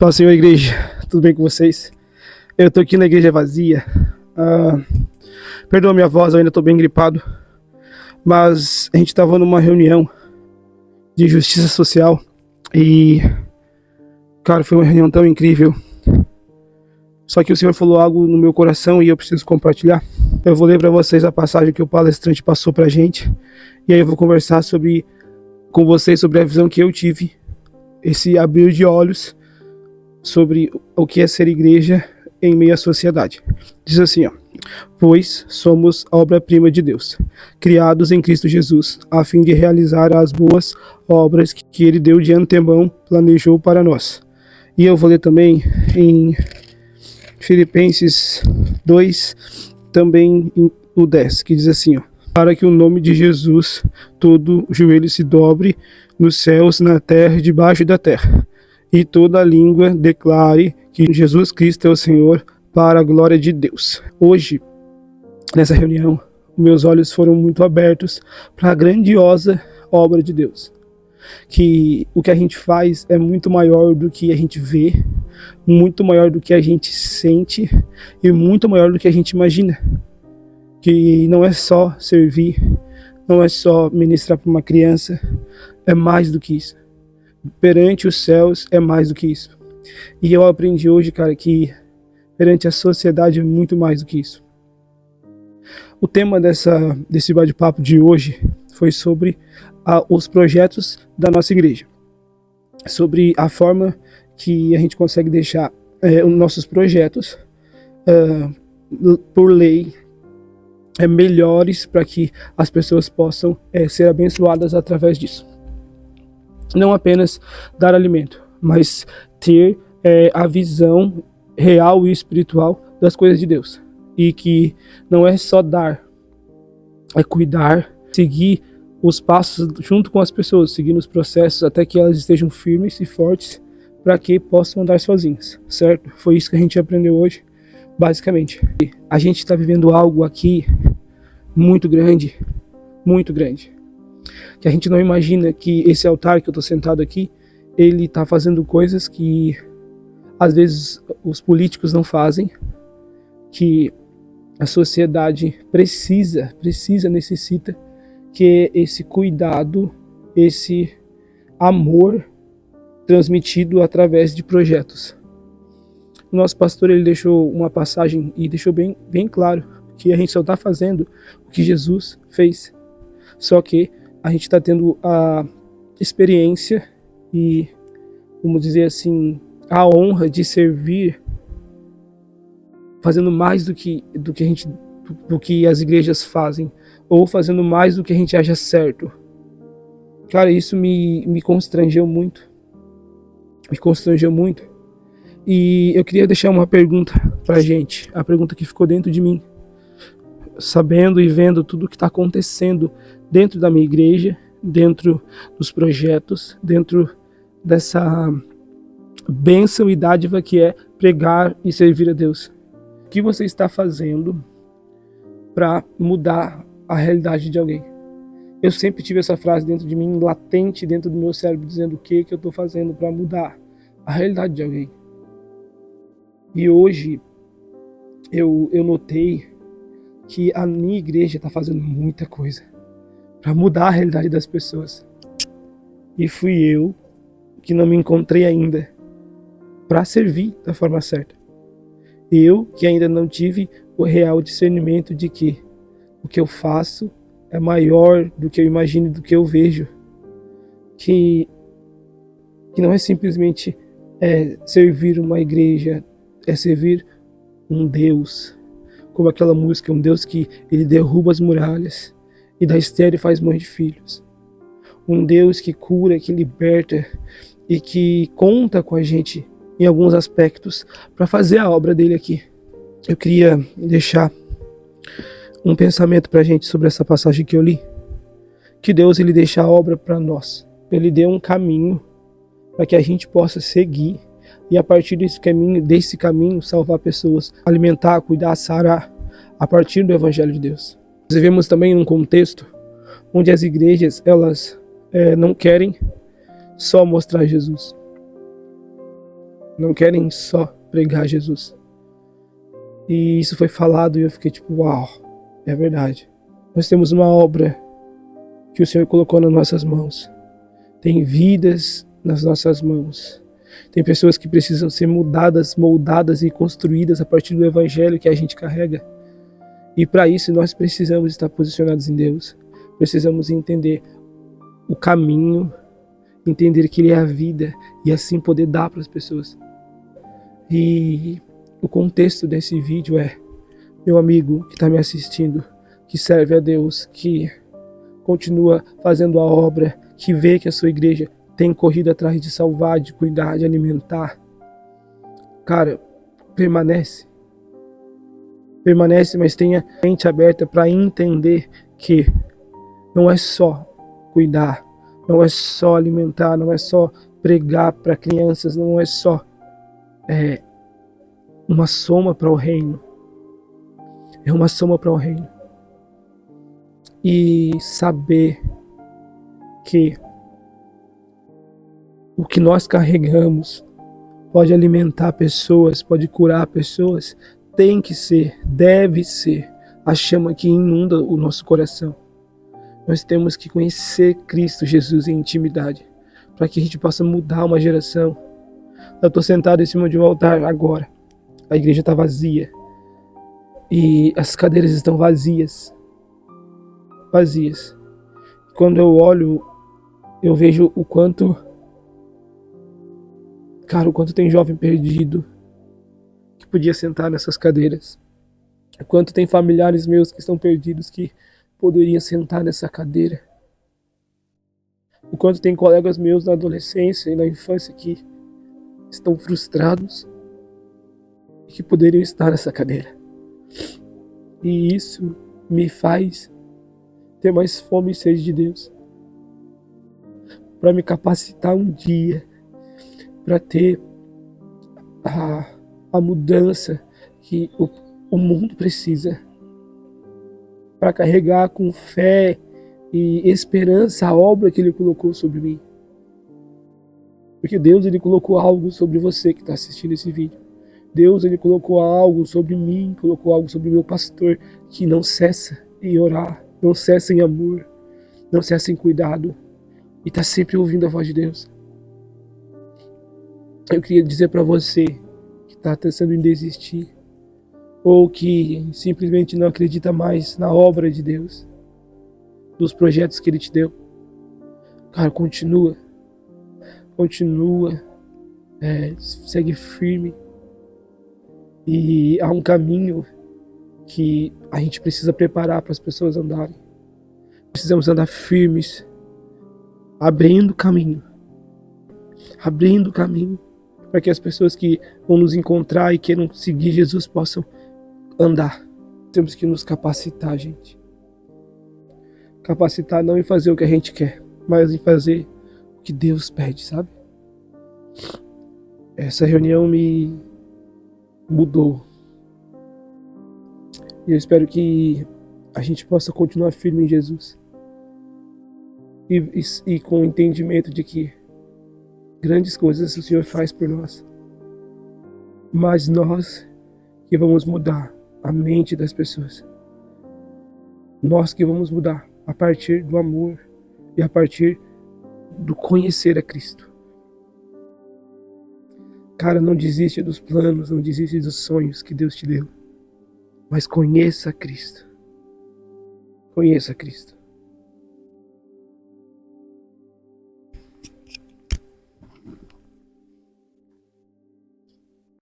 Paz, Senhor, igreja, tudo bem com vocês? Eu tô aqui na igreja vazia. Perdoa minha voz, eu ainda tô bem gripado. Mas a gente tava numa reunião de justiça social e, cara, foi uma reunião tão incrível. Só que o Senhor falou algo no meu coração e eu preciso compartilhar. Eu vou ler para vocês a passagem que o palestrante passou pra gente. E aí eu vou conversar com vocês sobre a visão que eu tive. Esse abrir de olhos sobre o que é ser igreja em meio à sociedade. Diz assim, pois somos obra-prima de Deus, criados em Cristo Jesus, a fim de realizar as boas obras que Ele deu de antemão, planejou para nós. E eu vou ler também em Filipenses 2, também no 10, que diz assim, para que o nome de Jesus todo joelho se dobre nos céus, na terra e debaixo da terra, e toda língua declare que Jesus Cristo é o Senhor, para a glória de Deus. Hoje, nessa reunião, meus olhos foram muito abertos para a grandiosa obra de Deus. Que o que a gente faz é muito maior do que a gente vê, muito maior do que a gente sente e muito maior do que a gente imagina. Que não é só servir, não é só ministrar para uma criança, é mais do que isso. Perante os céus é mais do que isso. E eu aprendi hoje, cara, que perante a sociedade é muito mais do que isso. O tema desse bate-papo de hoje foi sobre os projetos da nossa igreja. Sobre a forma que a gente consegue deixar os nossos projetos, por lei, melhores para que as pessoas possam ser abençoadas através disso. Não apenas dar alimento, mas ter a visão real e espiritual das coisas de Deus. E que não é só dar, é cuidar, seguir os passos junto com as pessoas, seguir os processos até que elas estejam firmes e fortes para que possam andar sozinhas, certo? Foi isso que a gente aprendeu hoje, basicamente. A gente está vivendo algo aqui muito grande, que a gente não imagina que esse altar que eu estou sentado aqui, ele está fazendo coisas que às vezes os políticos não fazem, que a sociedade necessita, que é esse cuidado, esse amor transmitido através de projetos. O nosso pastor, ele deixou uma passagem e deixou bem claro que a gente só está fazendo o que Jesus fez. Só que a gente está tendo a experiência e, vamos dizer assim, a honra de servir, fazendo mais do que as igrejas fazem, ou fazendo mais do que a gente acha certo. Cara, isso me constrangeu muito. E eu queria deixar uma pergunta pra gente, a pergunta que ficou dentro de mim, sabendo e vendo tudo o que está acontecendo dentro da minha igreja, dentro dos projetos, dentro dessa bênção e dádiva que é pregar e servir a Deus. O que você está fazendo para mudar a realidade de alguém? Eu sempre tive essa frase dentro de mim, latente dentro do meu cérebro, dizendo o que eu estou fazendo para mudar a realidade de alguém. E hoje eu notei que a minha igreja está fazendo muita coisa para mudar a realidade das pessoas. E fui eu que não me encontrei ainda para servir da forma certa. Eu que ainda não tive o real discernimento de que o que eu faço é maior do que eu imagino, do que eu vejo. Que não é simplesmente servir uma igreja, é servir um Deus. Como aquela música, um Deus que ele derruba as muralhas e da estéril faz mãe de filhos. Um Deus que cura, que liberta e que conta com a gente em alguns aspectos para fazer a obra dele aqui. Eu queria deixar um pensamento para a gente sobre essa passagem que eu li. Que Deus, ele deixa a obra para nós. Ele deu um caminho para que a gente possa seguir e a partir desse caminho salvar pessoas, alimentar, cuidar, sarar a partir do Evangelho de Deus. Nós vivemos também num contexto onde as igrejas, elas não querem só mostrar Jesus. não querem só pregar Jesus. E isso foi falado e eu fiquei tipo, uau, é verdade. Nós temos uma obra que o Senhor colocou nas nossas mãos. Tem vidas nas nossas mãos. Tem pessoas que precisam ser mudadas, moldadas e construídas a partir do evangelho que a gente carrega. E para isso nós precisamos estar posicionados em Deus. Precisamos entender o caminho, entender que Ele é a vida e assim poder dar para as pessoas. E o contexto desse vídeo é meu amigo que está me assistindo, que serve a Deus, que continua fazendo a obra, que vê que a sua igreja tem corrido atrás de salvar, de cuidar, de alimentar. Cara, permanece, mas tenha a mente aberta para entender que não é só cuidar, não é só alimentar, não é só pregar para crianças, não é só uma soma para o reino. É uma soma para o reino. E saber que o que nós carregamos pode alimentar pessoas, pode curar pessoas, tem que ser, deve ser a chama que inunda o nosso coração. Nós temos que conhecer Cristo Jesus em intimidade, para que a gente possa mudar uma geração. Eu estou sentado em cima de um altar agora, a igreja está vazia, e as cadeiras estão vazias. Quando eu olho, eu vejo o quanto tem jovem perdido que podia sentar nessas cadeiras. O quanto tem familiares meus que estão perdidos que poderiam sentar nessa cadeira. O quanto tem colegas meus na adolescência e na infância que estão frustrados e que poderiam estar nessa cadeira. E isso me faz ter mais fome e sede de Deus, para me capacitar um dia para ter a mudança que o mundo precisa, para carregar com fé e esperança a obra que Ele colocou sobre mim. Porque Deus, Ele colocou algo sobre você que está assistindo esse vídeo. Deus, Ele colocou algo sobre mim, colocou algo sobre o meu pastor, que não cessa em orar, não cessa em amor, não cessa em cuidado, e está sempre ouvindo a voz de Deus. Eu queria dizer para você que está pensando em desistir, ou que simplesmente não acredita mais na obra de Deus, dos projetos que Ele te deu. Cara, continua, segue firme, e há um caminho que a gente precisa preparar para as pessoas andarem. Precisamos andar firmes, abrindo caminho, para que as pessoas que vão nos encontrar e queiram seguir Jesus possam andar. Temos que nos capacitar, gente. Capacitar não em fazer o que a gente quer, mas em fazer o que Deus pede, sabe? Essa reunião me mudou. E eu espero que a gente possa continuar firme em Jesus. E com o entendimento de que grandes coisas o Senhor faz por nós. Mas nós que vamos mudar a mente das pessoas. Nós que vamos mudar a partir do amor e a partir do conhecer a Cristo. Cara, não desiste dos planos, não desiste dos sonhos que Deus te deu. Mas conheça Cristo. Conheça Cristo.